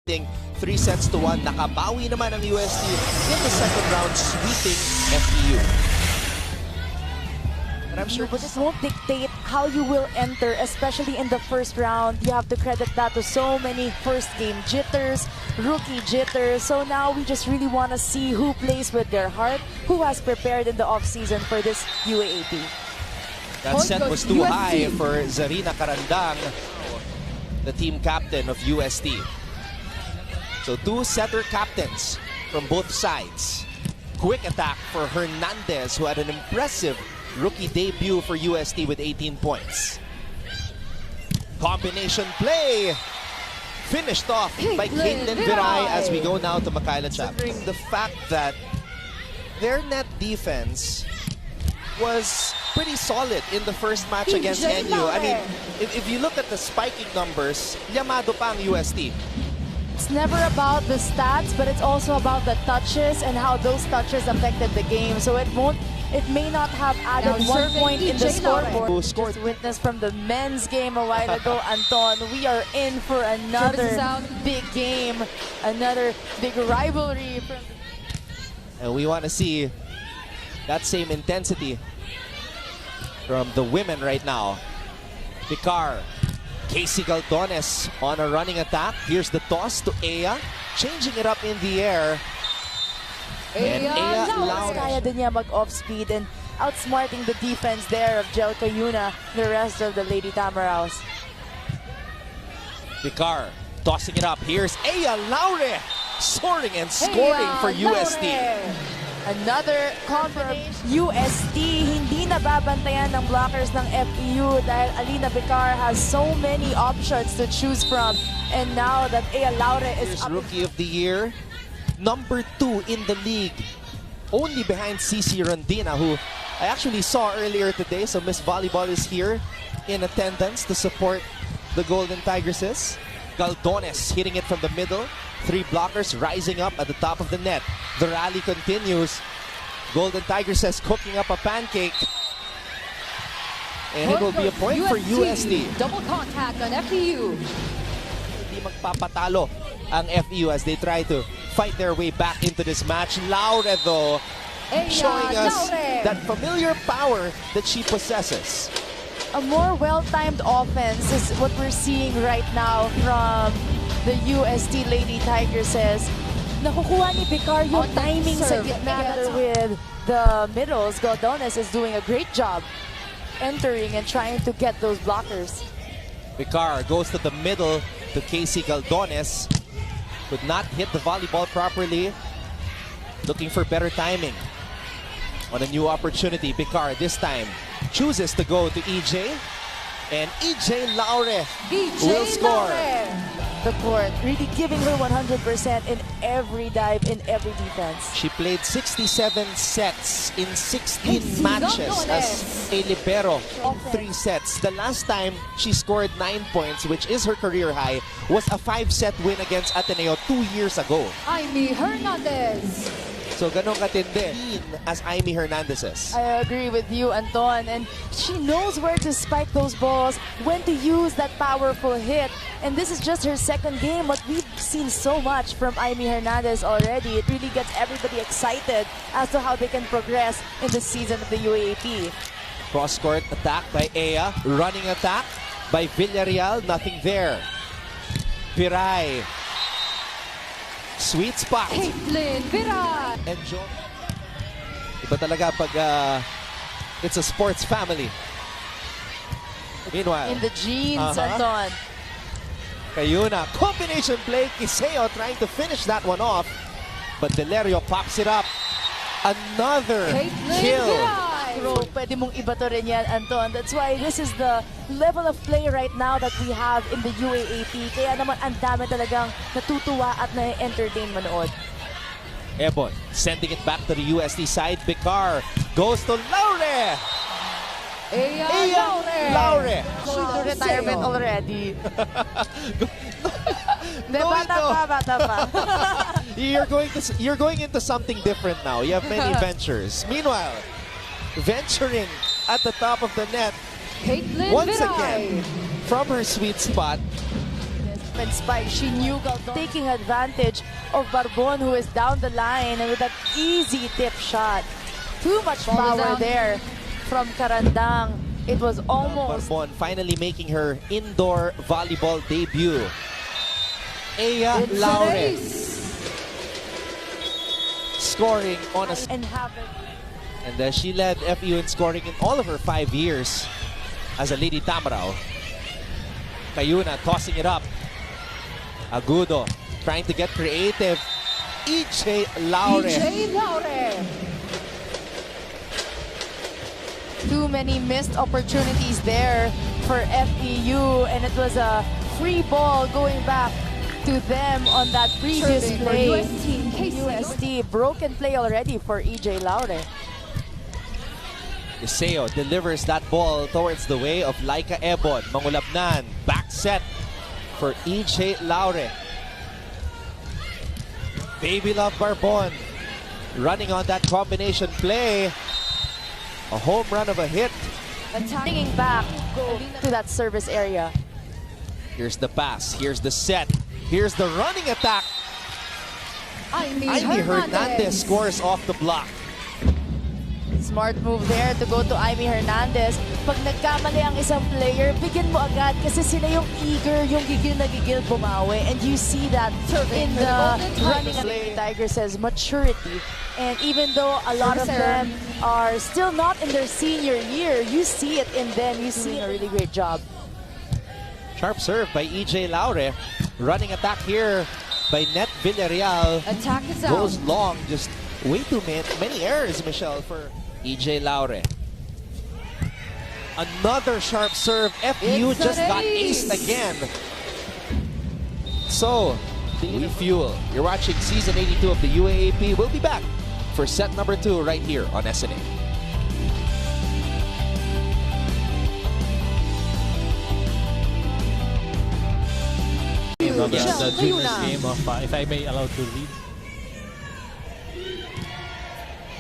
3-1. Nakabawi naman ang UST in the second round, sweeping FEU. But I'm sure this won't dictate how you will enter, especially in the first round. You have to credit that to so many first game jitters, rookie jitters. So now we just really want to see who plays with their heart, who has prepared in the offseason for this UAAP. That set was too high for Zarina Karandang, the team captain of UST. So two setter captains from both sides. Quick attack for Hernandez, who had an impressive rookie debut for UST with 18 points. Combination play! Finished off by Caitlin Viray as we go now to Makaila Chap. The fact that their net defense was pretty solid in the first match against NU. I mean, if you look at the spiking numbers, llamado pa ang UST. It's never about the stats, but it's also about the touches and how those touches affected the game. So it may not have added 1 point in the scoreboard. Just witnessed from the men's game a while ago, Anton. We are in for another big game, another big rivalry. And we want to see that same intensity from the women right now. Picar. Casey Galdones on a running attack. Here's the toss to Eya, changing it up in the air. And Eya Laure. Kaya din niya mag-off speed and outsmarting the defense there of Jel Cayuna, the rest of the Lady Tamaraws. Picar tossing it up. Here's Eya Laure soaring and scoring for UST. Another combination. UST, hindi nababantayan ng blockers ng FEU dahil Alina Picar has so many options to choose from. And now that Eya Laure is up. Rookie of the Year, number 2 in the league. Only behind CC Rondina, who I actually saw earlier today. So Miss Volleyball is here in attendance to support the Golden Tigresses. Galdones hitting it from the middle. 3 blockers rising up at the top of the net. The rally continues. Golden Tigresses cooking up a pancake. And it will be a point for UST. Double contact on FEU. Hindi magpapatalo ang FEU as they try to fight their way back into this match. Laure though, showing us that familiar power that she possesses. A more well-timed offense is what we're seeing right now from the UST Lady Tigresses. Nakukuha ni Picar yung timing sa gitna with the middles. Galdones is doing a great job entering and trying to get those blockers. Picar goes to the middle to Casey Galdones. Could not hit the volleyball properly. Looking for better timing on a new opportunity. Picar this time chooses to go to EJ. And Eya Laure will score. The court really giving her 100% in every dive, in every defense. She played 67 sets in 16 matches as a libero in 3 sets. The last time she scored 9 points, which is her career high, was a 5-set win against Ateneo 2 years ago. Eya Hernandez. So ganun katindi as Eya Hernandez's. I agree with you, Anton. And she knows where to spike those balls, when to use that powerful hit. And this is just her second game, but we've seen so much from Eya Hernandez already. It really gets everybody excited as to how they can progress in the season of the UAAP. Cross-court attack by Eya. Running attack by Villarreal. Nothing there. Viray. Sweet spot. Caitlin Viray. Enjoy. Iba talaga pag it's a sports family. Meanwhile, In the jeans, Anton. Cayuna, combination play. Kiseo trying to finish that one off. But Delerio pops it up. Another kill. Bro, pwede mong iba to rin yan, Anton. That's why this is the level of play right now that we have in the UAAP. Kaya naman ang dami talagang natutuwa at na-entertain manood. Ebon sending it back to the UST side. Picar goes to Laure. Eya Laure. She's to retirement already. Bata pa. You're going into something different now. You have many ventures. Meanwhile, venturing at the top of the net Caitlin once Viray. again from her sweet spot. and spike. She knew Galdon taking advantage of Barbon, who is down the line, and with that easy tip shot. Too much power there from Karandang. It was almost... Barbon finally making her indoor volleyball debut. Eya Laure scoring on a... And she led FEU in scoring in all of her 5 years as a Lady Tamaraw. Cayuna tossing it up. Agudo trying to get creative. Eya Laure. Eya Laure. Too many missed opportunities there for FEU, and it was a free ball going back to them on that previous play. UST, broken play already for Eya Laure. Iseo delivers that ball towards the way of Laika Ebon. Mangulabnan, back set for Eya Laure. Baby Love Barbon running on that combination play. A home run of a hit. Attacking back to that service area. Here's the pass, here's the set, here's the running attack. Eya Hernandez scores off the block. Smart move there to go to Eya Hernandez. Pag nagkamali ang isang player, bigyan mo agad kasi sila yung eager, yung gigil na gigil bumawi. And you see that in the running play. Tiger says maturity. And even though a lot of them are still not in their senior year, you see it in them. You see a really great job. Sharp serve by Eya Laure. Running attack here by Net Villarreal. Attack is out. Goes long, just way too many errors, Michelle, for Eya Laure. Another sharp serve. FEU just got aced again. So, we fuel. You're watching season 82 of the UAAP. We'll be back for set number 2 right here on SNA. The Dreamers game of, if I may allow to read.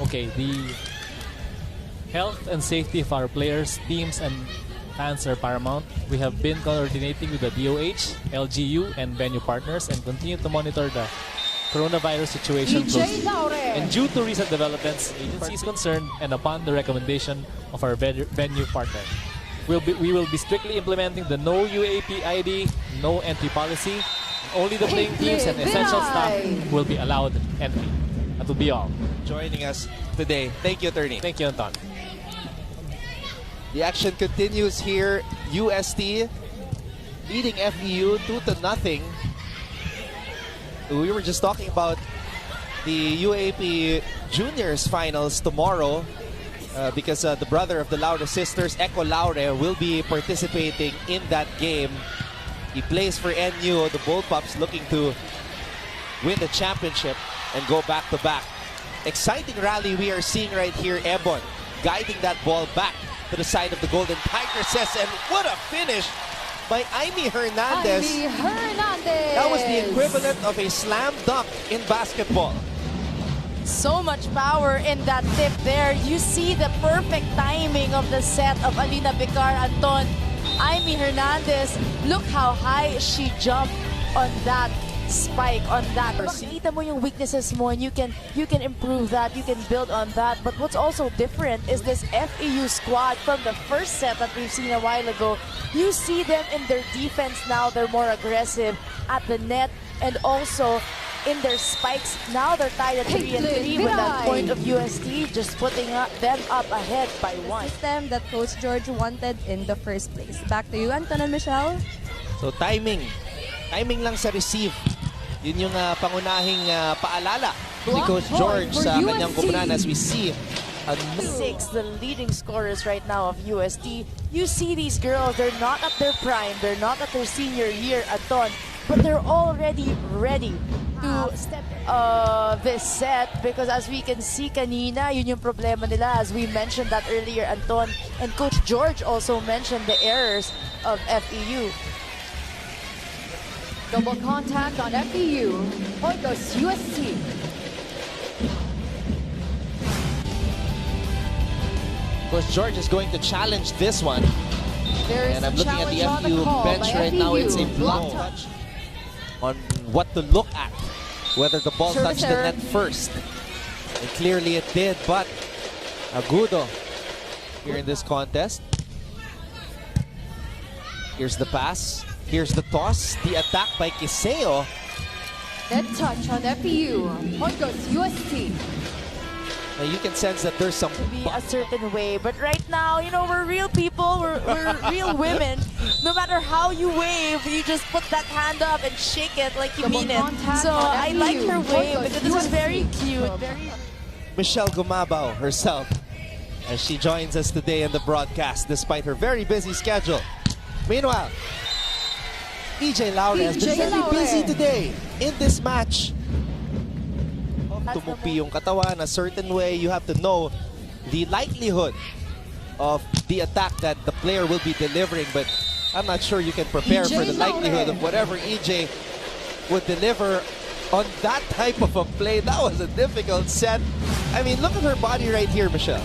Okay, the health and safety of our players, teams, and fans are paramount. We have been coordinating with the DOH, LGU, and venue partners and continue to monitor the coronavirus situation closely. And due to recent developments, agency is concerned, and upon the recommendation of our venue partner, we will be strictly implementing the no UAAP ID, no entry policy. Only the playing teams and essential staff will be allowed entry. That will be all. Joining us today. Thank you, attorney. Thank you, Anton. The action continues here. UST leading FEU 2-0. We were just talking about the UAAP Juniors finals tomorrow because the brother of the Laure sisters, Eya Laure, will be participating in that game. He plays for NU. The Bullpups looking to win the championship and go back-to-back. Exciting rally we are seeing right here. Ebon guiding that ball back to the side of the Golden Tigresses, and what a finish by Eya Hernandez. Eya Hernandez. That was the equivalent of a slam dunk in basketball. So much power in that tip there. You see the perfect timing of the set of Alina Bicar, Anton. Eya Hernandez, look how high she jumped on that spike, on that. Makikita mo yung weaknesses mo, and you can improve that, you can build on that. But what's also different is this FEU squad from the first set that we've seen a while ago. You see them in their defense now, they're more aggressive at the net, and also in their spikes. Now they're tied at 3-3 with that point of UST just putting them up ahead by 1. System that Coach George wanted in the first place. Back to you, Anton and Michelle. So timing lang sa receive. Yun yung pangunahing paalala ni Coach George sa kanyang komunan as we see. 6, the leading scorers right now of UST. You see these girls, they're not at their prime, they're not at their senior year, Anton, but they're already ready to step this set, because as we can see kanina, yun yung problema nila, as we mentioned that earlier, Anton, and Coach George also mentioned the errors of FEU. Double contact on FEU. Point goes UST. Coach George is going to challenge this one. There is And I'm a looking at the challenge on FEU call bench by right now. FEU. It's a block touch. on what to look at, whether the ball touched the net first. And clearly it did, but agudo here in this contest. Here's the pass. Here's the toss. The attack by Kiseo. That touch on FEU. Point goes UST. Now you can sense that there's some be a certain way, but right now, you know, we're real people, we're real women. No matter how you wave, you just put that hand up and shake it like you mean it. So I like her wave because this is very cute. Michelle Gumabao herself as she joins us today in the broadcast despite her very busy schedule. Meanwhile, Eya Laure has been very busy today in this match. Tumupi yung katawan a certain way. You have to know the likelihood of the attack that the player will be delivering, but I'm not sure you can prepare for the likelihood of whatever Eya would deliver on that type of a play. That was a difficult set. I mean, look at her body right here, Michelle.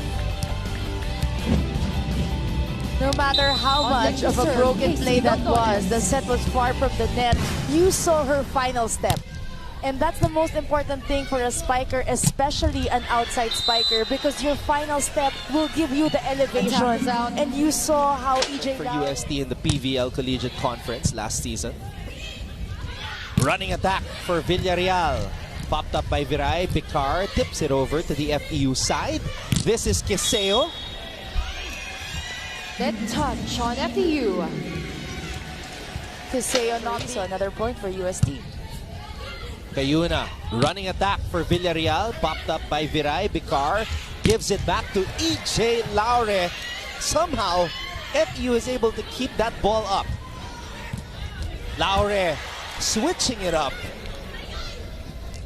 No matter how much of a broken play that was, the set was far from the net. You saw her final step. And that's the most important thing for a spiker, especially an outside spiker, because your final step will give you the elevation. And you saw how Eya for Laure UST in the PVL Collegiate Conference last season. Running attack for Villarreal. Popped up by Viray. Picard tips it over to the FEU side. This is Kiseo. That touch on FEU. Kiseo knocks, so another point for UST. Kayuna, running attack for Villarreal, popped up by Viray. Bicar gives it back to Eya Laure. Somehow, FEU is able to keep that ball up. Laure switching it up.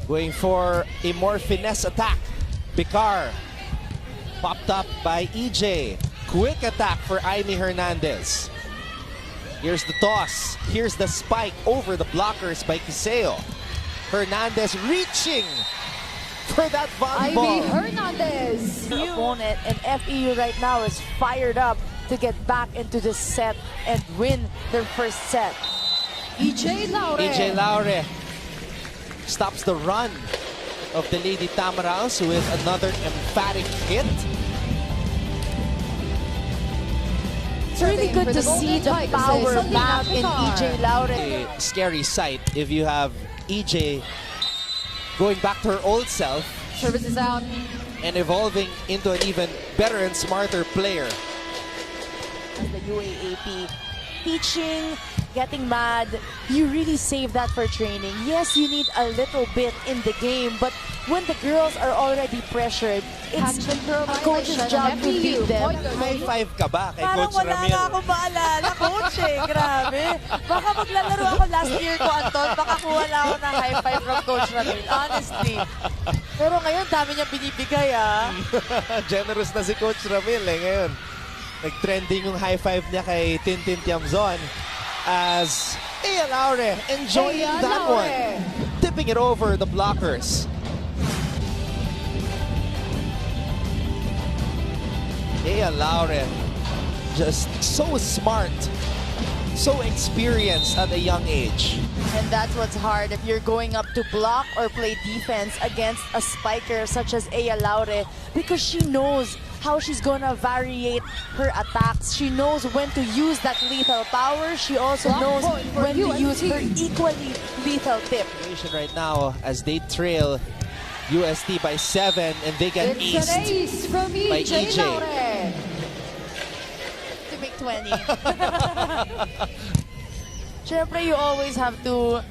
Going for a more finesse attack. Bicar, popped up by Eya. Quick attack for Aimee Hernandez. Here's the toss. Here's the spike over the blockers by Kiseo. Hernandez reaching for that volleyball. Aimee Hernandez. The opponent, and FEU right now is fired up to get back into this set and win their first set. Eya Laure. Eya Laure stops the run of the Lady Tamaraos with another emphatic hit. It's really good to see the power back in Eya Laure. A scary sight if you have Eya going back to her old self. Services out. And evolving into an even better and smarter player. As the UAAP teaching, getting mad, you really save that for training. Yes, you need a little bit in the game, but when the girls are already pressured, it's a coach's job to beat them. High five ka ba kay Parang Coach wala Ramil? nga akong maalala, coach eh. Grabe. Baka maglalaro ako last year ko, Anton, baka kuha lang ako ng high five from Coach Ramil. Honestly. Pero ngayon, dami niyang binibigay, ah. Generous na si Coach Ramil eh ngayon. Nag-trending yung high five niya kay Tintin Tiamzon as Eya Laure enjoying Eya that Laure. one. Tipping it over the blockers. Eya Laure, just so smart, so experienced at a young age. And that's what's hard if you're going up to block or play defense against a spiker such as Eya Laure, because she knows how she's gonna variate her attacks. She knows when to use that lethal power. She also knows when to use her equally lethal tip. Right now as they trail UST by 7 and they get It's an aced ace from by Eya Eya. Laure. To make 20. Syempre, you always have to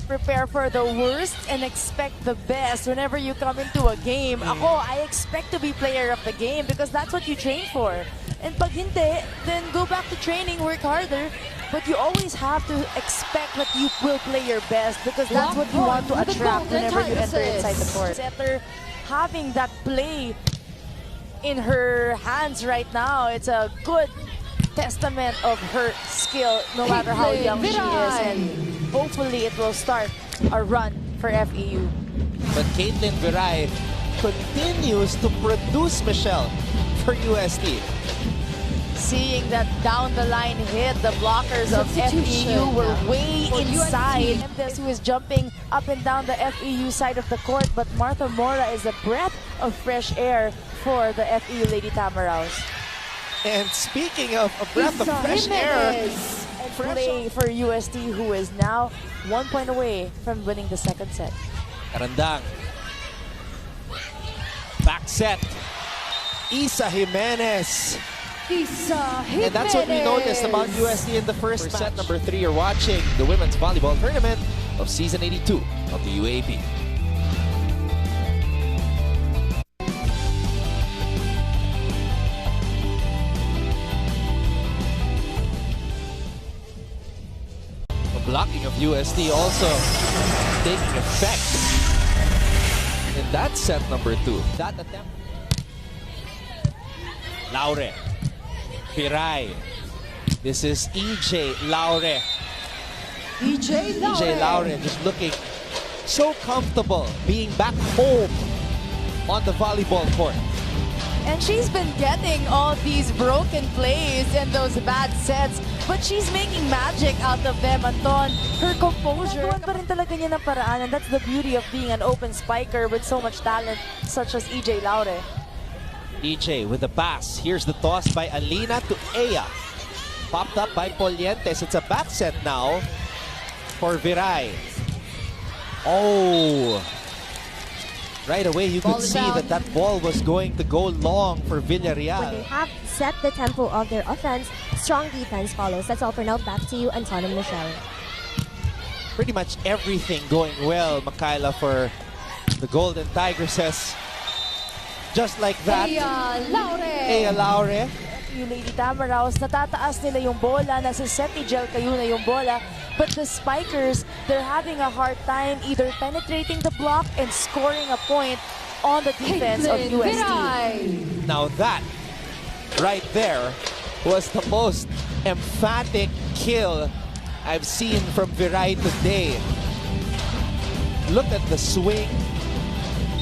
prepare for the worst and expect the best whenever you come into a game. Ako, I expect to be player of the game because that's what you train for. And pag hindi, then go back to training, work harder. But you always have to expect that you will play your best because that's what you want to attract whenever you enter inside the court. Setter having that play in her hands right now, it's a good testament of her skill no matter how young she is. And hopefully it will start a run for FEU. But Caitlin Viray continues to produce, Michelle, for UST. Seeing that down the line hit, the blockers of FEU were way inside. This who is jumping up and down the FEU side of the court, but Martha Mora is a breath of fresh air for the FEU Lady Tamaraws. And speaking of a breath of fresh air, Play for UST, who is now 1 point away from winning the second set. Karandang. Back set. Isa Jimenez. And that's what we noticed about UST in the first set. Number 3, you're watching the women's volleyball tournament of season 82 of the UAAP. The blocking of UST also taking effect in that set number 2. That attempt. Laure. Piray. This is Eya Laure. Eya Laure just looking so comfortable being back home on the volleyball court. And she's been getting all these broken plays and those bad sets, but she's making magic out of them, Anton. Her composure. Nagawan pa rin talaga niya ng paraan, and that's the beauty of being an open spiker with so much talent, such as Eya Laure. Eya with the pass. Here's the toss by Alina to Eya. Popped up by Polientes. It's a back set now for Viray. Oh! Right away, you could see that that ball was going to go long for Villarreal. When they have set the tempo of their offense, strong defense follows. That's all for now. Back to you, Anton and Michelle. Pretty much everything going well, Makaila, for the Golden Tigresses. Just like that. Eya Laure. Yung Lady Tamaraws, natataas nila yung bola, nasa-set ni Jelka Yuna yung bola, but the spikers, they're having a hard time either penetrating the block and scoring a point on the defense of UST. Now that, right there, was the most emphatic kill I've seen from Viray today. Look at the swing,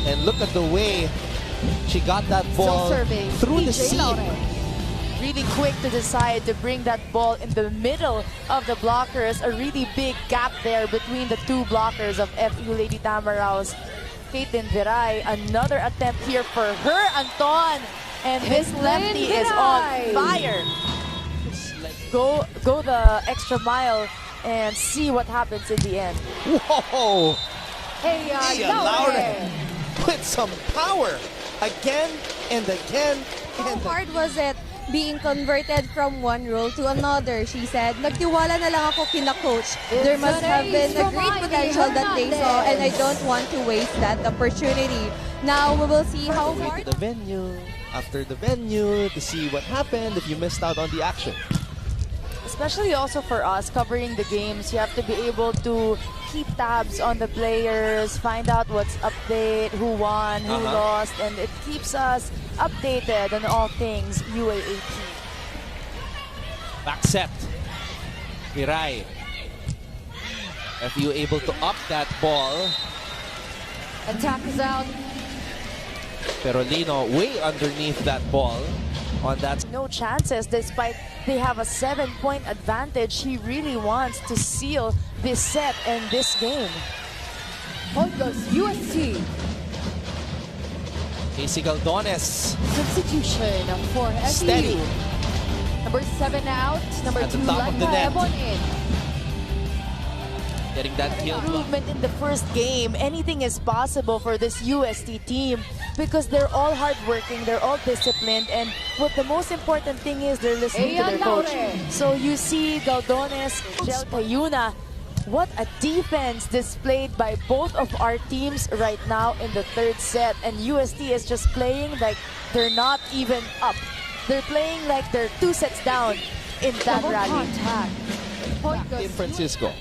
and look at the way she got that ball through the seam. Really quick to decide to bring that ball in the middle of the blockers. A really big gap there between the two blockers of FEU Lady Tamaraws. Caitlin Viray, another attempt here for her, Anton. And this lefty is on fire. Go the extra mile and see what happens in the end. Whoa! Eya Laure with some power again and again. How hard was it being converted from one role to another? She said, nagtiwala na lang ako kina coach. There must have been a great potential that they saw, and I don't want to waste that opportunity. Now we will see how hard. The venue, after the venue, to see what happened if you missed out on the action. Especially also for us covering the games, you have to be able to keep tabs on the players, find out what's update, who won, who lost, and it keeps us updated on all things UAAP. Back set. Viray. FEU able to up that ball. Attack is out. Pero Lino way underneath that ball. On that. No chances despite they have a 7-point advantage. He really wants to seal this set and this game. On goes UST. Casey Galdones. Substitution for FEU. Steady. Number 7 out. Number At the 2 top of the net. Ebon in. Getting that kill. Improvement in the first game. Anything is possible for this UST team because they're all hardworking, they're all disciplined, and what the most important thing is they're listening to their coach. So you see Galdones, Jelka Yuna. What a defense displayed by both of our teams right now in the third set. And UST is just playing like they're not even up. They're playing like they're 2 sets down in that rally. Point goes In Francisco.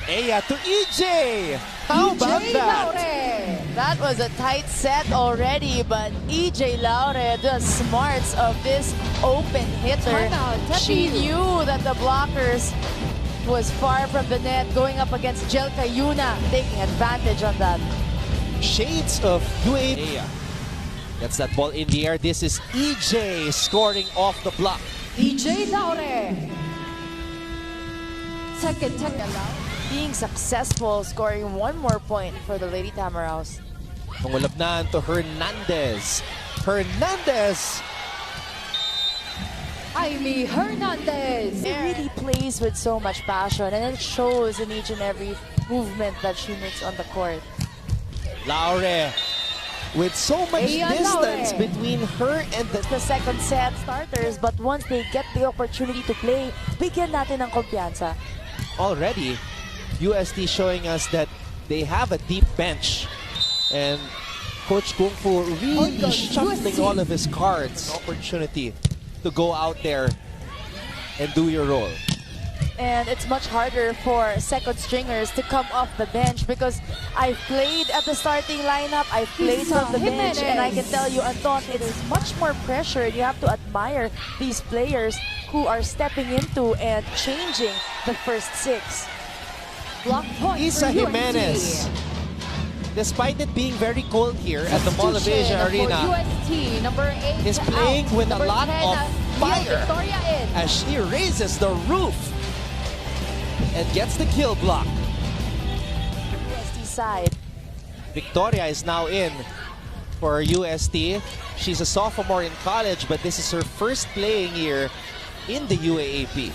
Eya to Eya! How about that? That was a tight set already, but Eya Laure, the smarts of this open hitter, she knew that the blockers was far from the net, going up against Jelka Yuna, taking advantage on that. shades of UAAP. Gets that ball in the air. This is EJ scoring off the block. Eya Laure. Second Being successful, scoring one more point for the Lady Tamaraws. Pangulabnan to Hernandez. Hernandez! Amy Hernandez. She really plays with so much passion, and it shows in each and every movement that she makes on the court. Laure with so much Eya distance Laure. between her and The second set starters, but once they get the opportunity to play, bigyan natin ng kumpiyansa. already UST showing us that they have a deep bench, and Coach Kung Fu really Oikos, shuffling UST. all of his cards. Opportunity to go out there and do your role. And it's much harder for second stringers to come off the bench because I've played at the starting lineup, I've played Isa from the bench, and I can Jimenez. tell you, Anton, it is much more pressure. You have to admire these players who are stepping into and changing the first six. Block point Isa for Jimenez. UST. Despite it being very cold here at the Mall of Asia Substitution Arena, for UST, number 8 is playing out. with a Number lot 10, of fire. Victoria in. as she raises the roof and gets the kill block. UST side. Victoria is now in for UST. She's a sophomore in college, but this is her first playing year in the UAAP.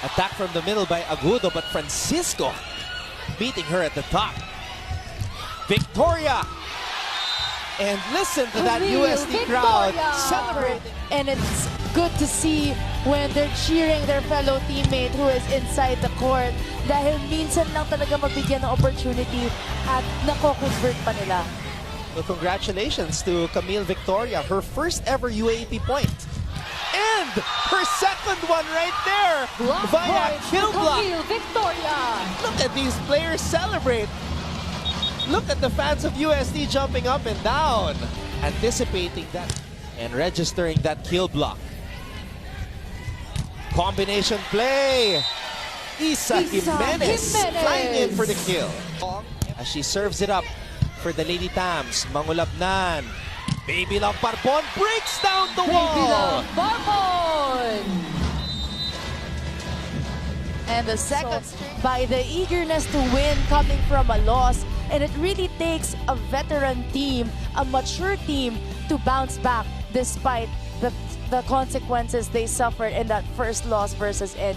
Attack from the middle by Agudo, but Francisco beating her at the top. Victoria! And listen to that Camille UST crowd Victoria! celebrating. And it's good to see when they're cheering their fellow teammate who is inside the court dahil minsan lang talaga mabigyan ng opportunity at nako-convert pa nila. Well, congratulations to Camille Victoria, her first ever UAP point. And her second one right there Block via point kill for block. Camille Victoria. Look at these players celebrate. Look at the fans of UST jumping up and down, anticipating that and registering that kill block. Combination play. Isa Jimenez flying in for the kill. As she serves it up for the Lady Tams, Mangulabnan. Baby Love Barbon breaks down the wall. Barbon. And the second by the eagerness to win coming from a loss. And it really takes a veteran team, a mature team to bounce back despite the consequences they suffered in that first loss versus NU.